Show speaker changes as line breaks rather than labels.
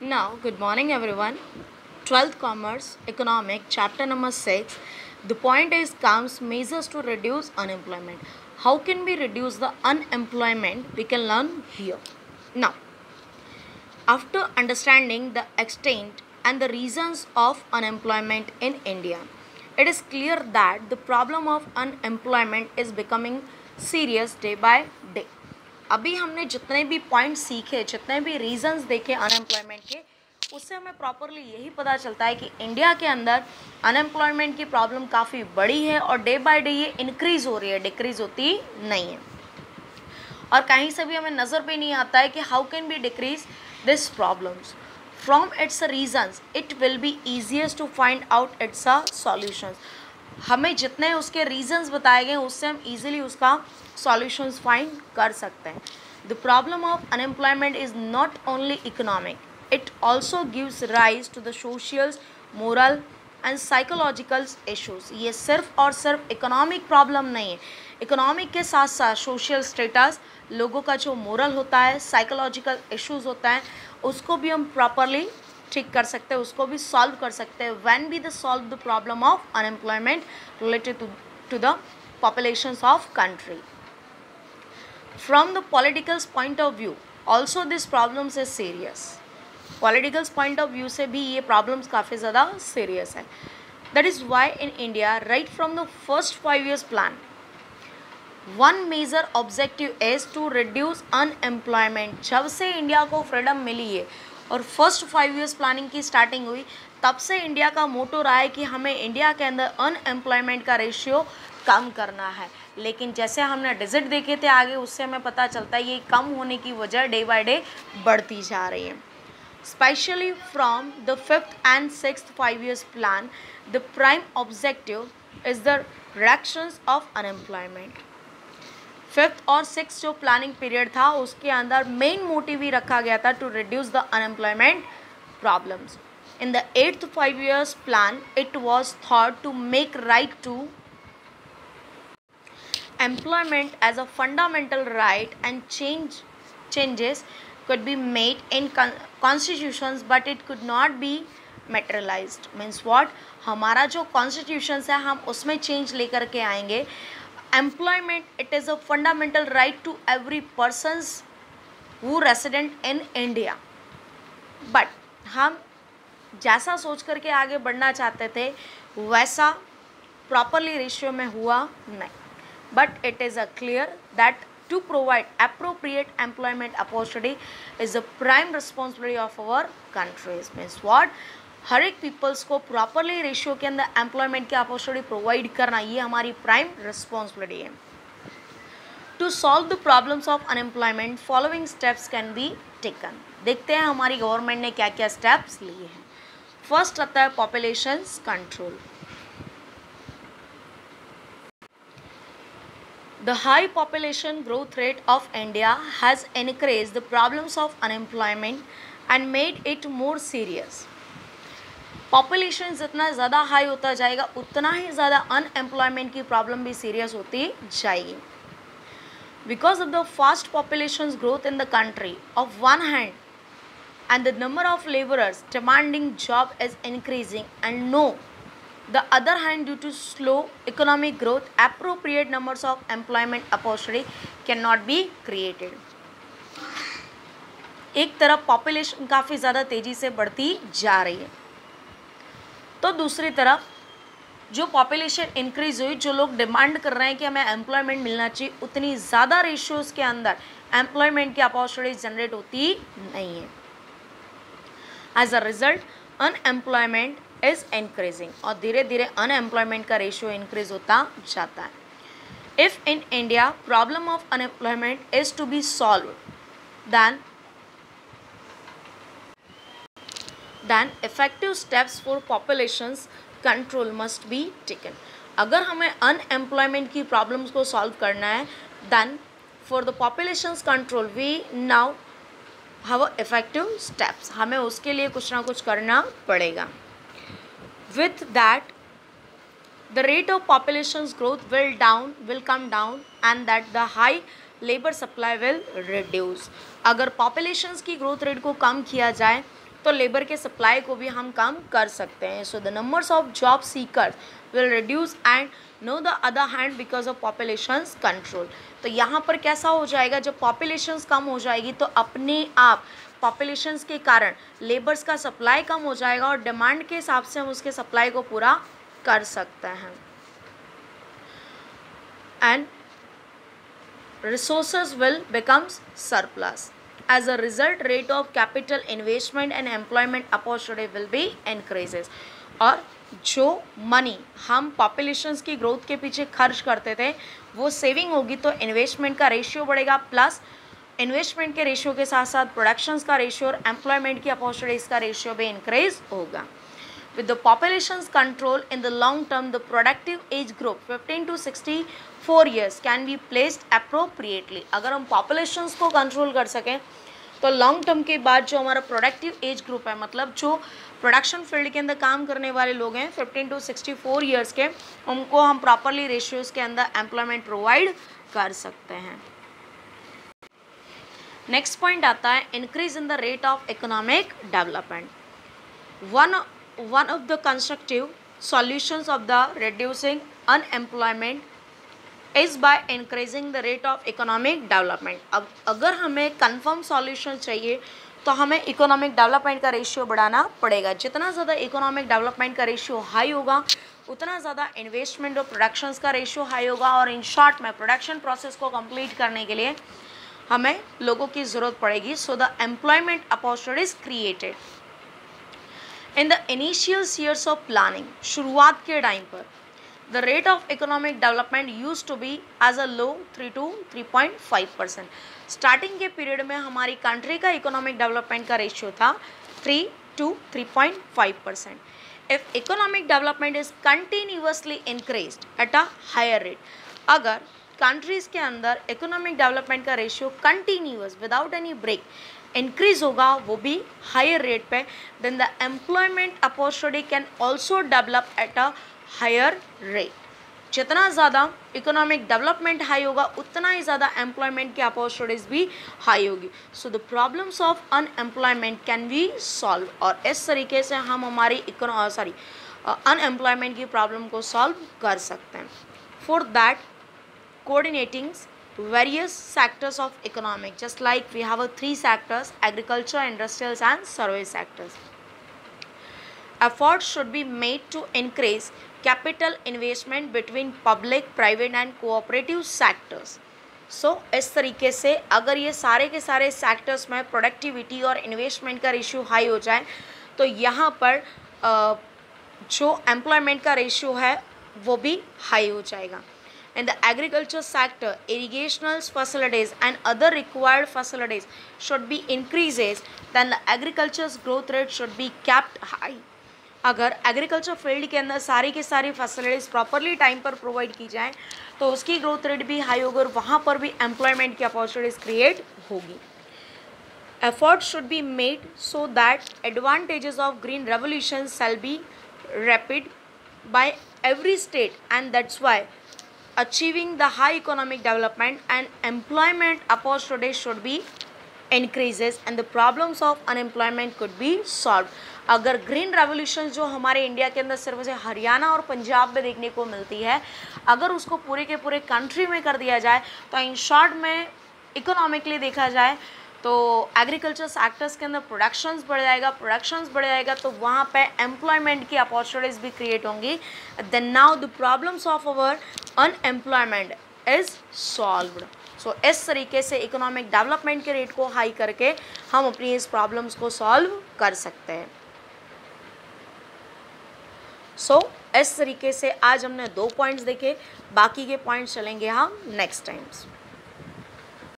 Now, good morning everyone. 12th Commerce Economic Chapter number 6. The point is comes measures to reduce unemployment. How can we reduce the unemployment? We can learn here. Now, after understanding the extent and the reasons of unemployment in India, it is clear that the problem of unemployment is becoming serious day by day. अभी हमने जितने भी point सीखे, जितने भी reasons देखे unemployment के, उससे हमें प्रॉपरली यही पता चलता है कि इंडिया के अंदर अनएम्प्लॉयमेंट की प्रॉब्लम काफ़ी बड़ी है और डे बाय डे ये इंक्रीज हो रही है, डिक्रीज होती नहीं है। और कहीं से भी हमें नज़र पे नहीं आता है कि how can be decrease this problems from its reasons it will be easiest to find out its a solutions. हमें जितने उसके रीजंस बताए गए उससे हम इजीली उसका सॉल्यूशंस फाइंड कर सकते हैं। The problem of unemployment is not only economic, it also gives rise to the social, moral and psychological issues. ये सिर्फ और सिर्फ इकोनॉमिक प्रॉब्लम नहीं है, इकोनॉमिक के साथ साथ सोशल स्टेटस, लोगों का जो मोरल होता है, साइकोलॉजिकल इश्यूज होता है, उसको भी हम प्रॉपरली ठीक कर सकते हैं, उसको भी सॉल्व कर सकते हैं when we the solve the problem of unemployment related to the populations of country. From the political's point of view, also this problems is serious. Political's point of view से भी ये problems काफ़ी ज़्यादा serious है. That is why in India, right from the first 5 years plan, one major objective is to reduce unemployment. जब से India को freedom मिली है और फर्स्ट 5 years प्लानिंग की स्टार्टिंग हुई, तब से इंडिया का मोटो रहा है कि हमें इंडिया के अंदर अनएम्प्लॉयमेंट का रेशियो कम करना है। लेकिन जैसे हमने डिजिट देखे थे आगे, उससे हमें पता चलता है ये कम होने की वजह डे बाय डे बढ़ती जा रही है। Specially from the 5th and 6th 5 years plan, the prime objective is the reduction of unemployment. 5th और 6th जो प्लानिंग पीरियड था उसके अंदर मेन मोटिव ही रखा गया था to reduce the unemployment problems. In the 8th 5 years plan, it was thought to make right to employment as a fundamental right, and changes could be made in constitutions, but it could not be materialized. Means what? हमारा जो constitutions है हम उसमें change लेकर के आएंगे। Employment, it is a fundamental right to every persons who resident in India, but हम जैसा सोच करके आगे बढ़ना चाहते थे वैसा प्रॉपरली रेशियो में हुआ नहीं। But it is a clear that to provide appropriate employment opportunity is a prime responsibility of our countries. Means what? हर एक पीपल्स को प्रॉपरली रेशियो के अंदर एम्प्लॉयमेंट की अपॉर्चुनिटी प्रोवाइड करना, ये हमारी प्राइम रिस्पॉन्सिबिलिटी है। To solve the problems of unemployment following steps can be taken. देखते हैं हमारी गवर्नमेंट ने क्या क्या स्टेप्स लिए हैं। फर्स्ट आता है populations control. The high population growth rate of India has increase the problems of unemployment and made it more serious. Population जितना ज़्यादा हाई होता जाएगा उतना ही ज़्यादा अनएम्प्लॉयमेंट की प्रॉब्लम भी सीरियस होती जाएगी। Because of the fast population growth in the country of one hand, and the number of laborers demanding job is increasing, and no, the other hand, due to slow economic growth, appropriate numbers of employment opportunity cannot be created. एक तरफ population काफ़ी ज़्यादा तेज़ी से बढ़ती जा रही है, तो दूसरी तरफ जो पॉपुलेशन इंक्रीज हुई, जो लोग डिमांड कर रहे हैं कि हमें एम्प्लॉयमेंट मिलना चाहिए, उतनी ज़्यादा रेशियोज़ के अंदर एम्प्लॉयमेंट की अपॉर्चुनिटीज जनरेट होती नहीं है। As a result, unemployment is increasing और धीरे धीरे unemployment का रेशियो इंक्रीज होता जाता है। If in India problem of unemployment is to be solved, then effective steps for populations control must be taken. अगर हमें unemployment की problems को solve करना है, then for the populations control we now have effective steps. हमें उसके लिए कुछ ना कुछ करना पड़ेगा। With that, the rate of population's growth will come down, and that the high labor supply will reduce. अगर populations की growth rate को कम किया जाए तो लेबर के सप्लाई को भी हम कम कर सकते हैं. So the numbers of job seekers will reduce and know the other hand because of populations control. तो यहाँ पर कैसा हो जाएगा, जब पॉपुलेशंस कम हो जाएगी तो अपने आप पॉपुलेशंस के कारण लेबर्स का सप्लाई कम हो जाएगा और डिमांड के हिसाब से हम उसके सप्लाई को पूरा कर सकते हैं. And resources will becomes surplus. As a result, rate of capital investment and employment opportunity will be increases. और जो मनी हम पॉपुलेशंस की ग्रोथ के पीछे खर्च करते थे वो सेविंग होगी, तो इन्वेस्टमेंट का रेशियो बढ़ेगा, प्लस इन्वेस्टमेंट के रेशियो के साथ साथ प्रोडक्शंस का रेशियो और एम्प्लॉयमेंट की अपॉर्चुनिटीज का रेशियो भी इंक्रीज होगा. With the population's control in the long term, the productive age group 15 to 64 years can be placed appropriately. अगर हम populations को कंट्रोल कर सकें तो लॉन्ग टर्म के बाद जो हमारा प्रोडक्टिव एज ग्रुप है, मतलब जो प्रोडक्शन फील्ड के अंदर काम करने वाले लोग हैं 15 to 64 ईयर्स के, उनको हम प्रॉपरली रेशियोज के अंदर एम्प्लॉयमेंट प्रोवाइड कर सकते हैं. नेक्स्ट पॉइंट आता है increase in the rate of economic development. One of the constructive solutions of the reducing unemployment is by increasing the rate of economic development. अब अगर हमें कंफर्म सॉल्यूशन चाहिए तो हमें इकोनॉमिक डेवलपमेंट का रेशियो बढ़ाना पड़ेगा. जितना ज़्यादा इकोनॉमिक डेवलपमेंट का रेशियो हाई होगा उतना ज़्यादा इन्वेस्टमेंट और प्रोडक्शंस का रेशियो हाई होगा, और इन शॉर्ट में प्रोडक्शन प्रोसेस को कंप्लीट करने के लिए हमें लोगों की ज़रूरत पड़ेगी. So the employment opportunities created in the initial years of planning. शुरुआत के टाइम पर the rate of economic development use to be as a low 3 to 3.5%. Starting के पीरियड में हमारी कंट्री का इकोनॉमिक डेवलपमेंट का रेशियो था 3 to 3.5%. If economic development is continuously increased at a higher rate, अगर कंट्रीज़ के अंदर इकोनॉमिक डेवलपमेंट का ratio continuous without any break increase होगा, वो भी हायर रेट पे, then the employment opportunity can also develop at a higher rate. जितना ज़्यादा इकोनॉमिक डेवलपमेंट हाई होगा उतना ही ज़्यादा एम्प्लॉयमेंट की अपॉर्चुनिटीज़ भी हाई होगी. So the problems of unemployment can be solve, और इस तरीके से हम हमारी अनएम्प्लॉयमेंट की प्रॉब्लम को सॉल्व कर सकते हैं. For that coordinating various sectors of economic, just like we have 3 sectors: agriculture, industrials and service sectors. Efforts should be made to increase capital investment between public, private and cooperative sectors. So इस तरीके से अगर ये सारे के सारे sectors में productivity और इन्वेस्टमेंट का रेशियो हाई हो जाए तो यहाँ पर जो एम्प्लॉयमेंट का रेशियो है वो भी हाई हो जाएगा. In the agriculture sector, irrigational facilities and other required facilities should be increases, then the agriculture's growth rate should be kept high. अगर एग्रीकल्चर फील्ड के अंदर सारी की सारी फैसिलिटीज़ प्रॉपरली टाइम पर प्रोवाइड की जाए तो उसकी ग्रोथ रेट भी हाई होगी और वहाँ पर भी एम्प्लॉयमेंट की अपॉर्चुनिटीज़ क्रिएट होगी. Efforts should be made so that advantages of green revolution shall be rapid by every state, and that's why achieving the high economic development and employment opportunities should be increases and the problems of unemployment could be solved. अगर green revolution जो हमारे India के अंदर सिर्फ से हरियाणा और पंजाब में देखने को मिलती है, अगर उसको पूरे के पूरे कंट्री में कर दिया जाए तो इन शॉर्ट में इकोनॉमिकली देखा जाए तो एग्रीकल्चर सेक्टर्स के अंदर प्रोडक्शंस बढ़ जाएगा तो वहाँ पे एम्प्लॉयमेंट की अपॉर्चुनिटीज़ भी क्रिएट होंगी. Then now the problems of our unemployment is solved. So इस तरीके से इकोनॉमिक डेवलपमेंट के रेट को हाई करके हम अपनी इस प्रॉब्लम्स को सॉल्व कर सकते हैं. सो इस तरीके से आज हमने 2 पॉइंट्स देखे, बाकी के पॉइंट्स चलेंगे हम नेक्स्ट टाइम्स.